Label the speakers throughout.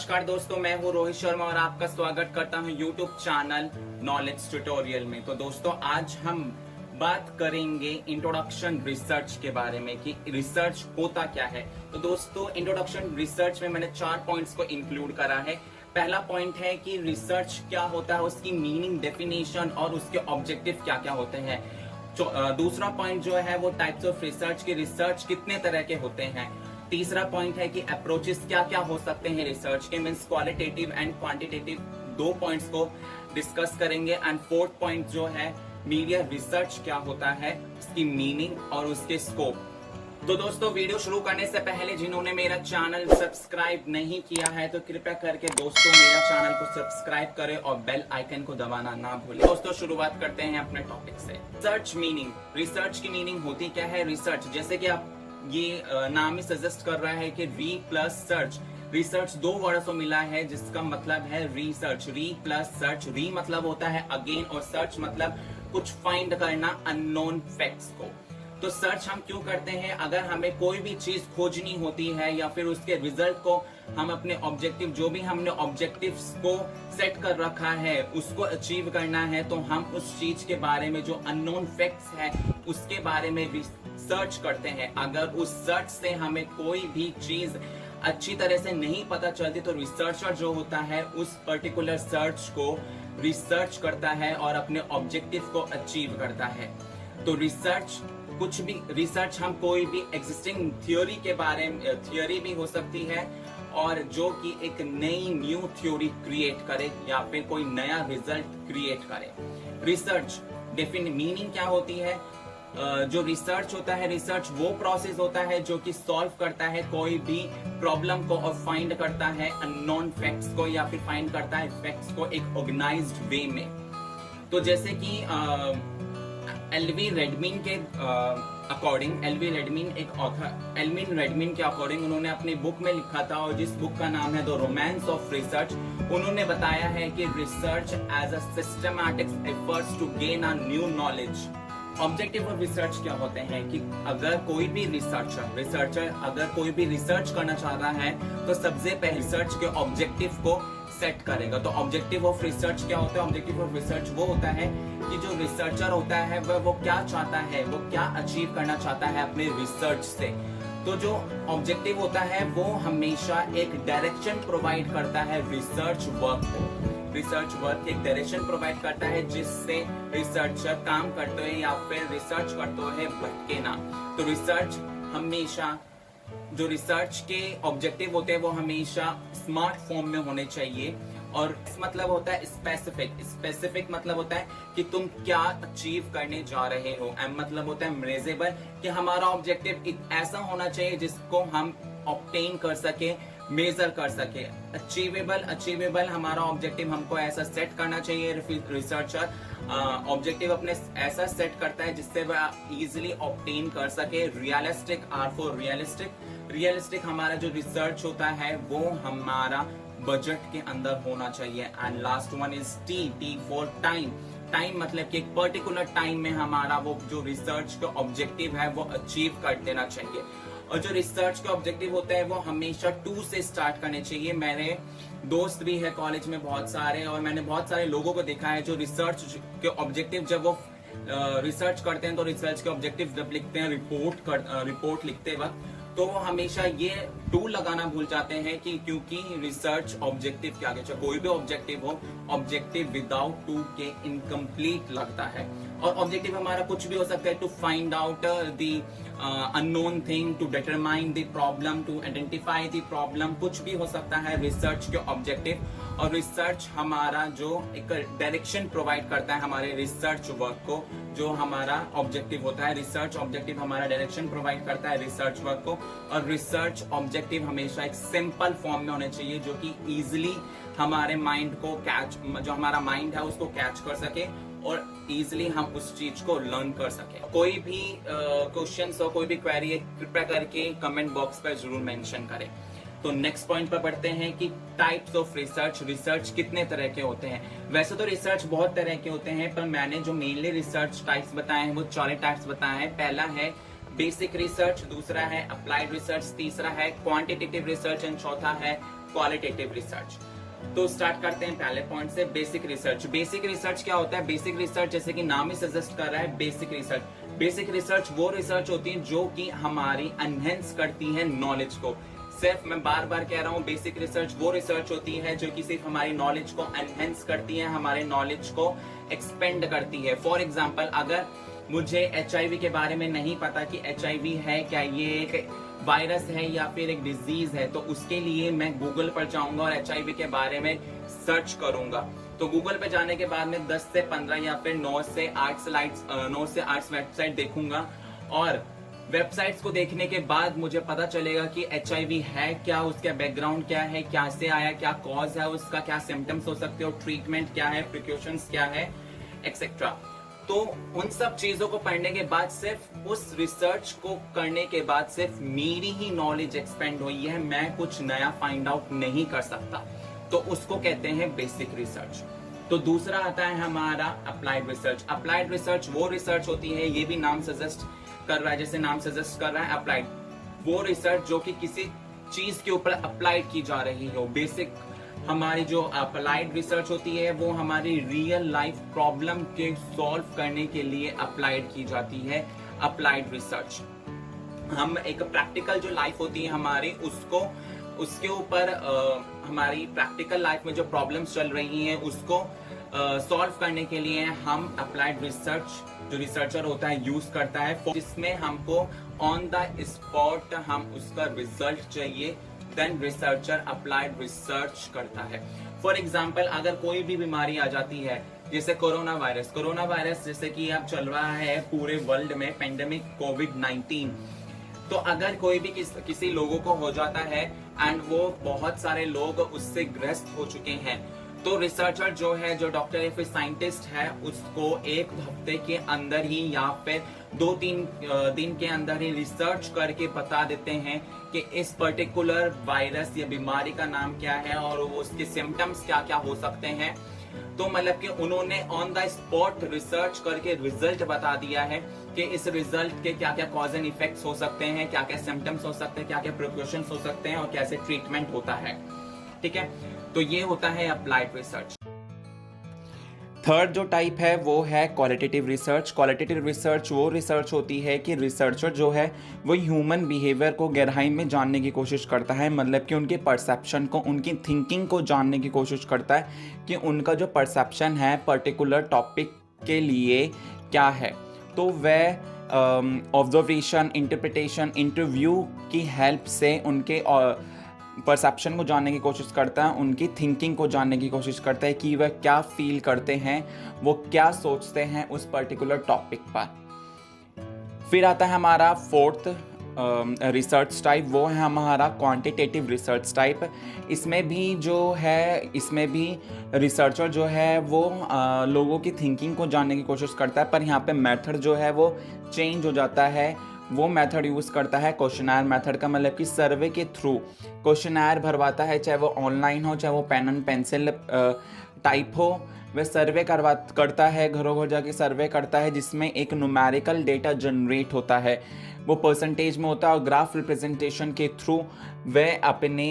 Speaker 1: नमस्कार दोस्तों, मैं हूं रोहित शर्मा और आपका स्वागत करता हूं यूट्यूब चैनल नॉलेज ट्यूटोरियल में। तो दोस्तों आज हम बात करेंगे इंट्रोडक्शन रिसर्च के बारे में कि रिसर्च होता क्या है। तो दोस्तों इंट्रोडक्शन रिसर्च में मैंने 4 पॉइंट्स को इंक्लूड करा है। पहला पॉइंट है कि रिसर्च क्या होता है, उसकी मीनिंग, डेफिनेशन और उसके ऑब्जेक्टिव क्या क्या होते हैं। दूसरा पॉइंट जो है वो टाइप्स ऑफ रिसर्च की, रिसर्च कितने तरह के होते हैं। तीसरा पॉइंट है कि अप्रोचेस क्या क्या हो सकते हैं रिसर्च के, means qualitative and quantitative. 2 points को डिस्कस करेंगे। एंड फोर्थ पॉइंट जो है मीडिया रिसर्च क्या होता है, उसकी मीनिंग और उसके स्कोप। तो दोस्तों वीडियो शुरू करने से पहले जिन्होंने मेरा चैनल सब्सक्राइब नहीं किया है तो कृपया करके दोस्तों मेरा चैनल को सब्सक्राइब करें और बेल आइकन को दबाना ना भूलें। दोस्तों शुरुआत करते हैं अपने टॉपिक से। रिसर्च मीनिंग, रिसर्च की मीनिंग होती क्या है। रिसर्च जैसे कि आप ये नाम ही सजेस्ट कर रहा है कि री प्लस सर्च। रिसर्च 2 वर्ड से मिला है जिसका मतलब है रिसर्च। री प्लस सर्च, री मतलब होता है अगेन और सर्च मतलब कुछ फाइंड करना अननोन फैक्ट्स को। तो सर्च हम क्यों करते हैं, अगर हमें कोई भी चीज खोजनी होती है या फिर उसके रिजल्ट को हम अपने ऑब्जेक्टिव, जो भी हमने ऑब्जेक्टिव्स को सेट कर रखा है उसको अचीव करना है, तो हम उस चीज के बारे में जो अननोन फैक्ट्स है उसके बारे में सर्च करते हैं। अगर उस सर्च से हमें कोई भी चीज अच्छी तरह से नहीं पता चलती तो रिसर्चर जो होता है उस पर्टिकुलर सर्च को रिसर्च करता है और अपने ऑब्जेक्टिव को अचीव करता है। तो रिसर्च कुछ भी, रिसर्च हम कोई भी एग्जिस्टिंग थ्योरी के बारे में, थ्योरी भी हो सकती है और जो कि एक नई न्यू थ्योरी क्रिएट करे या फिर कोई नया रिजल्ट क्रिएट करे। रिसर्च डेफिनेट मीनिंग क्या होती है। जो रिसर्च होता है, रिसर्च वो प्रोसेस होता है जो कि सॉल्व करता है कोई भी प्रॉब्लम को और फाइंड करता है अननोन फैक्ट्स को या फिर फाइंड करता है फैक्ट्स को एक ऑर्गेनाइज्ड वे में। तो जैसे कि एलवी रेडमिन के अकॉर्डिंग, एलवी रेडमिन एक ऑथर, एल्विन रेडमिन के अकॉर्डिंग उन्होंने अपनी बुक में लिखा था और जिस बुक का नाम है द रोमांस ऑफ रिसर्च, उन्होंने बताया है कि research as a systematic efforts to gain a new knowledge. Objective of research क्या होते हैं कि अगर कोई भी रिसर्चर अगर कोई भी रिसर्च करना चाहता है तो सबसे पहले रिसर्च के ऑब्जेक्टिव को सेट करेगा। तो ऑब्जेक्टिव ऑफ रिसर्च क्या होता है। ऑब्जेक्टिव ऑफ रिसर्च वो होता है कि जो रिसर्चर होता है वो क्या चाहता है, वो क्या अचीव करना चाहता है अपने रिसर्च से। तो जो ऑब्जेक्टिव होता है वो हमेशा एक डायरेक्शन प्रोवाइड करता है रिसर्च वर्क को। रिसर्च वर्क एक डायरेक्शन प्रोवाइड करता है जिससे रिसर्चर काम करते हुए या फिर रिसर्च करते हुए भटके ना। तो रिसर्च हमेशा, जो रिसर्च के ऑब्जेक्टिव होते हैं वो हमेशा स्मार्ट फॉर्म में होने चाहिए। और इस मतलब होता है स्पेसिफिक। स्पेसिफिक मतलब होता है कि तुम क्या अचीव करने जा रहे हो। एम मतलब होता है मेजरेबल, कि हमारा ऑब्जेक्टिव ऐसा होना चाहिए जिसको हम ऑब्टेन कर सके, मेजर कर सके। अचीवेबल हमारा ऑब्जेक्टिव हमको ऐसा सेट करना चाहिए। रिसर्चर ऑब्जेक्टिव अपने ऐसा सेट करता है जिससे वह इजीली ऑब्टेन कर सके। रियलिस्टिक, आर फॉर रियलिस्टिक हमारा जो रिसर्च होता है वो हमारा बजट के अंदर होना चाहिए। And last one is T for time. Time मतलब कि एक पर्टिकुलर टाइम में हमारा वो जो रिसर्च का ऑब्जेक्टिव है वो अचीव कर देना चाहिए। और जो रिसर्च के ऑब्जेक्टिव होते हैं वो हमेशा 2 से स्टार्ट करने चाहिए। मेरे दोस्त भी है कॉलेज में बहुत सारे, और मैंने बहुत सारे लोगों को देखा है जो रिसर्च के ऑब्जेक्टिव जब वो रिसर्च करते हैं तो रिसर्च के ऑब्जेक्टिव जब लिखते हैं रिपोर्ट लिखते वक्त, तो वो हमेशा ये 2 लगाना भूल जाते हैं कि क्योंकि रिसर्च ऑब्जेक्टिव के आगे, चाहे कोई भी ऑब्जेक्टिव हो, ऑब्जेक्टिव विदाउट 2 के इनकम्प्लीट लगता है। और ऑब्जेक्टिव हमारा कुछ भी हो सकता है, to find out the unknown thing, to determine the problem, to identify the problem, कुछ भी हो सकता है रिसर्च के ऑब्जेक्टिव। और रिसर्च हमारा जो एक डायरेक्शन प्रोवाइड करता है हमारे रिसर्च वर्क को, जो हमारा ऑब्जेक्टिव होता है। रिसर्च ऑब्जेक्टिव हमारा डायरेक्शन प्रोवाइड करता है रिसर्च वर्क को। और रिसर्च ऑब्जेक्टिव हमेशा एक सिंपल फॉर्म में होने चाहिए जो कि इजिली हमारे माइंड को कैच, जो हमारा माइंड है उसको कैच कर सके और इजिली हम उस चीज को लर्न कर सके। कोई भी क्वेश्चन हो, कोई भी क्वेरी है, कृपया करके कमेंट बॉक्स पर जरूर मेंशन करें। तो नेक्स्ट पॉइंट पर पढ़ते हैं कि टाइप्स ऑफ रिसर्च। रिसर्च कितने तरह के होते हैं। वैसे तो रिसर्च बहुत तरह के होते हैं, पर मैंने जो मेनली रिसर्च टाइप्स बताए हैं वो 4 टाइप्स बताए हैं। पहला है बेसिक रिसर्च, दूसरा है अप्लाइड रिसर्च, तीसरा है क्वांटिटेटिव रिसर्च एंड चौथा है क्वालिटेटिव रिसर्च। तो स्टार्ट करते हैं पहले पॉइंट से, बेसिक रिसर्च। बेसिक रिसर्च क्या होता है? बेसिक रिसर्च जैसे कि नाम ही सजेस्ट कर रहा है, बेसिक रिसर्च। बेसिक रिसर्च वो रिसर्च होती है जो कि हमारी एनहेंस करती है नॉलेज को। सिर्फ मैं बार बार कह रहा हूँ, बेसिक रिसर्च वो रिसर्च होती है जो कि सिर्फ हमारी नॉलेज को एनहेंस करती है, हमारे नॉलेज को एक्सपेंड करती है। फॉर एग्जाम्पल, अगर मुझे HIV के बारे में नहीं पता कि HIV है क्या, ये एक वायरस है या फिर एक डिजीज है, तो उसके लिए मैं गूगल पर जाऊंगा और HIV के बारे में सर्च करूंगा। तो गूगल पे जाने के बाद मैं 10 से 15 या फिर 9 से 8 वेबसाइट देखूंगा, और वेबसाइट्स को देखने के बाद मुझे पता चलेगा कि HIV है क्या, उसका बैकग्राउंड क्या है, क्या से आया, क्या कॉज है उसका, क्या सिम्टम्स हो सकते हो, ट्रीटमेंट क्या है, प्रिकॉशंस क्या है, एक्सेट्रा। तो उन सब चीजों को पढ़ने के बाद, सिर्फ उस रिसर्च को करने के बाद सिर्फ मेरी ही नॉलेज एक्सपेंड हुई है, मैं कुछ नया फाइंड आउट नहीं कर सकता, तो उसको कहते हैं बेसिक रिसर्च। तो दूसरा आता है हमारा अप्लाइड रिसर्च। अप्लाइड रिसर्च वो रिसर्च होती है, ये भी नाम सजेस्ट कर रहा है, जैसे नाम सजेस्ट कर रहा है अप्लाइड, वो रिसर्च जो कि किसी चीज के ऊपर अप्लाइड की जा रही हो। बेसिक हमारी जो अप्लाइड रिसर्च होती है वो हमारी रियल लाइफ प्रॉब्लम के सॉल्व करने के लिए अप्लाइड की जाती है, अप्लाइड रिसर्च। हम एक प्रैक्टिकल जो लाइफ होती है हमारी, उसके ऊपर हमारी प्रैक्टिकल लाइफ में जो प्रॉब्लम्स चल रही हैं उसको सॉल्व करने के लिए हम अप्लाइड रिसर्च, जो रिसर्चर होता है, यूज करता है, जिसमें हमको ऑन द स्पॉट हम उसका रिजल्ट चाहिए, देन रिसर्चर अप्लाइड रिसर्च करता है। फॉर एग्जाम्पल, अगर कोई भी बीमारी आ जाती है, जैसे कोरोना वायरस जैसे कि अब चल रहा है पूरे वर्ल्ड में पेंडेमिक कोविड-19, तो अगर कोई भी किसी लोगों को हो जाता है एंड वो बहुत सारे लोग उससे ग्रस्त हो चुके हैं, तो रिसर्चर जो है, जो डॉक्टर या फिर साइंटिस्ट है, उसको एक हफ्ते के अंदर ही या फिर 2-3 दिन के अंदर ही रिसर्च करके बता देते हैं कि इस पर्टिकुलर वायरस या बीमारी का नाम क्या है और उसके सिम्टम्स क्या क्या हो सकते हैं। तो मतलब कि उन्होंने ऑन द स्पॉट रिसर्च करके रिजल्ट बता दिया है कि इस रिजल्ट के क्या क्या कॉज एंड इफेक्ट्स हो सकते हैं, क्या क्या सिम्टम्स हो सकते हैं, क्या क्या प्रिकॉशंस हो सकते हैं और कैसे ट्रीटमेंट होता है। ठीक है, तो ये होता है अप्लाइड रिसर्च। थर्ड जो टाइप है वो है क्वालिटेटिव रिसर्च। क्वालिटेटिव रिसर्च वो रिसर्च होती है कि रिसर्चर जो है वो ह्यूमन बिहेवियर को गहराई में जानने की कोशिश करता है, मतलब कि उनके परसेप्शन को, उनकी थिंकिंग को जानने की कोशिश करता है कि उनका जो परसेप्शन है पर्टिकुलर टॉपिक के लिए क्या है। तो वह ऑब्जर्वेशन, इंटरप्रिटेशन, इंटरव्यू की हेल्प से उनके परसेप्शन को जानने की कोशिश करता है, उनकी थिंकिंग को जानने की कोशिश करता है कि वह क्या फील करते हैं, वो क्या सोचते हैं उस पर्टिकुलर टॉपिक पर। फिर आता है हमारा फोर्थ रिसर्च टाइप, वो है हमारा क्वांटिटेटिव रिसर्च टाइप। इसमें भी रिसर्चर जो है वो लोगों की थिंकिंग को जानने की कोशिश करता है, पर यहाँ पे मेथड जो है वो चेंज हो जाता है। वो मेथड यूज़ करता है क्वेश्चनर मेथड का, मतलब कि सर्वे के थ्रू क्वेश्चनर भरवाता है, चाहे वो ऑनलाइन हो, चाहे वो पेन एंड पेंसिल टाइप हो। वह सर्वे करता है, घरों घर जाके सर्वे करता है, जिसमें एक न्यूमेरिकल डेटा जनरेट होता है, वो परसेंटेज में होता है, और ग्राफ रिप्रेजेंटेशन के थ्रू वह अपने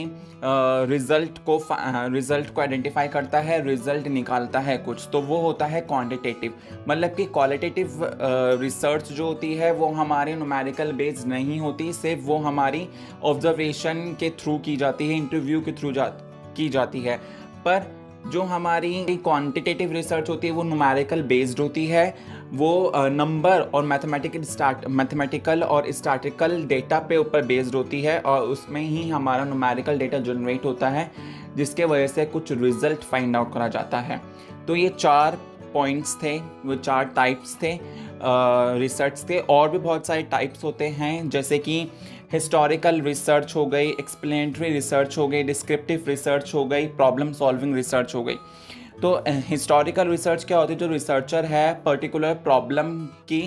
Speaker 1: रिजल्ट को आइडेंटिफाई करता है, रिजल्ट निकालता है कुछ, तो वो होता है क्वांटिटेटिव। मतलब कि क्वालिटेटिव रिसर्च जो होती है वो हमारे न्यूमेरिकल बेस्ड नहीं होती, सिर्फ वो हमारी ऑब्जर्वेशन के थ्रू की जाती है, इंटरव्यू के थ्रू की जाती है। पर जो हमारी क्वांटिटेटिव रिसर्च होती है वो न्यूमेरिकल बेस्ड होती है, वो नंबर और मैथमेटिकल और स्टैटिस्टिकल डेटा पे ऊपर बेस्ड होती है, और उसमें ही हमारा न्यूमेरिकल डेटा जनरेट होता है, जिसके वजह से कुछ रिजल्ट फाइंड आउट करा जाता है। तो ये 4 पॉइंट्स थे, वो 4 टाइप्स थे रिसर्च थे। और भी बहुत सारे टाइप्स होते हैं, जैसे कि हिस्टोरिकल रिसर्च हो गई, एक्सप्लेनेटरी रिसर्च हो गई, डिस्क्रिप्टिव रिसर्च हो गई, प्रॉब्लम सॉल्विंग रिसर्च हो गई। तो हिस्टोरिकल रिसर्च क्या होती है? जो रिसर्चर है पर्टिकुलर प्रॉब्लम की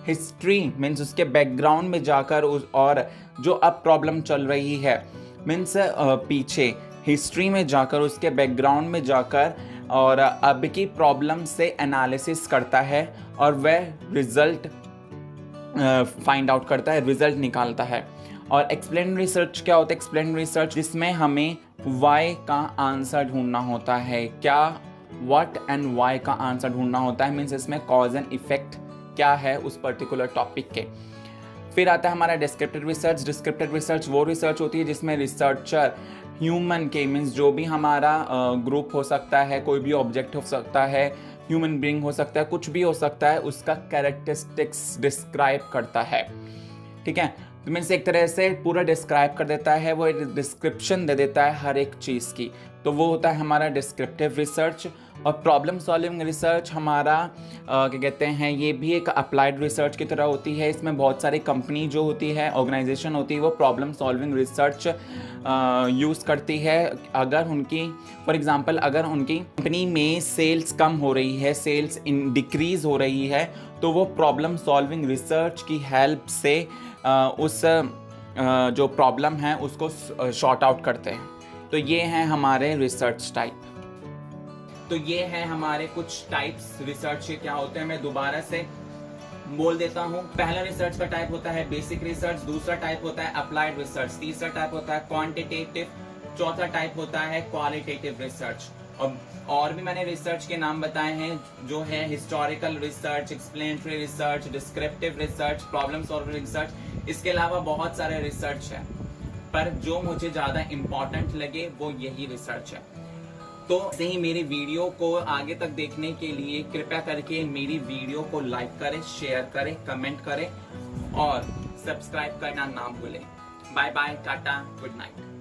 Speaker 1: हिस्ट्री मीन्स उसके बैकग्राउंड में जाकर और जो अब प्रॉब्लम चल रही है मीन्स पीछे हिस्ट्री में जाकर, उसके बैकग्राउंड में जाकर और अब की प्रॉब्लम से एनालिसिस करता है और वह रिजल्ट फाइंड आउट करता है, रिजल्ट निकालता है। और एक्सप्लेन रिसर्च क्या होता है? एक्सप्लेन रिसर्च जिसमें हमें वाई का आंसर ढूंढना होता है, क्या व्हाट एंड वाई का आंसर ढूंढना होता है, मीन्स इसमें कॉज एंड इफेक्ट क्या है उस पर्टिकुलर टॉपिक के। फिर आता है हमारा डिस्क्रिप्टिव रिसर्च। डिस्क्रिप्टिव रिसर्च वो रिसर्च होती है जिसमें रिसर्चर ह्यूमन के, मीन्स जो भी हमारा ग्रुप हो सकता है, कोई भी ऑब्जेक्ट हो सकता है, ह्यूमन बीइंग हो सकता है, कुछ भी हो सकता है, उसका कैरेक्टरिस्टिक्स डिस्क्राइब करता है। ठीक है, तो मीन्स एक तरह से पूरा डिस्क्राइब कर देता है, वो डिस्क्रिप्शन दे देता है हर एक चीज़ की, तो वो होता है हमारा डिस्क्रिप्टिव रिसर्च। और प्रॉब्लम सॉल्विंग रिसर्च हमारा क्या कहते हैं, ये भी एक अप्लाइड रिसर्च की तरह होती है। इसमें बहुत सारी कंपनी जो होती है, ऑर्गेनाइजेशन होती है, वो प्रॉब्लम सॉल्विंग रिसर्च यूज़ करती है। अगर उनकी फॉर एग्जांपल अगर उनकी कंपनी में सेल्स कम हो रही है, सेल्स डिक्रीज हो रही है, तो वो प्रॉब्लम सॉल्विंग रिसर्च की हेल्प से उस जो प्रॉब्लम है उसको शॉर्ट आउट करते हैं। तो ये हैं हमारे रिसर्च टाइप। तो ये है हमारे कुछ टाइप्स रिसर्च के क्या होते हैं, मैं दोबारा से बोल देता हूँ। पहला रिसर्च का टाइप होता है बेसिक रिसर्च, दूसरा टाइप होता है अप्लाइड रिसर्च, तीसरा टाइप होता है क्वांटिटेटिव, चौथा टाइप होता है क्वालिटेटिव रिसर्च। और भी मैंने रिसर्च के नाम बताए हैं, जो है historical research, explanatory research, descriptive research, problem solving research. इसके अलावा बहुत सारे रिसर्च है, पर जो मुझे ज्यादा इंपॉर्टेंट लगे वो यही रिसर्च है। तो ऐसे ही मेरी वीडियो को आगे तक देखने के लिए कृपया करके मेरी वीडियो को लाइक करें, शेयर करें, कमेंट करें और सब्सक्राइब करना ना भूलें। बाय बाय, टाटा, गुड नाइट।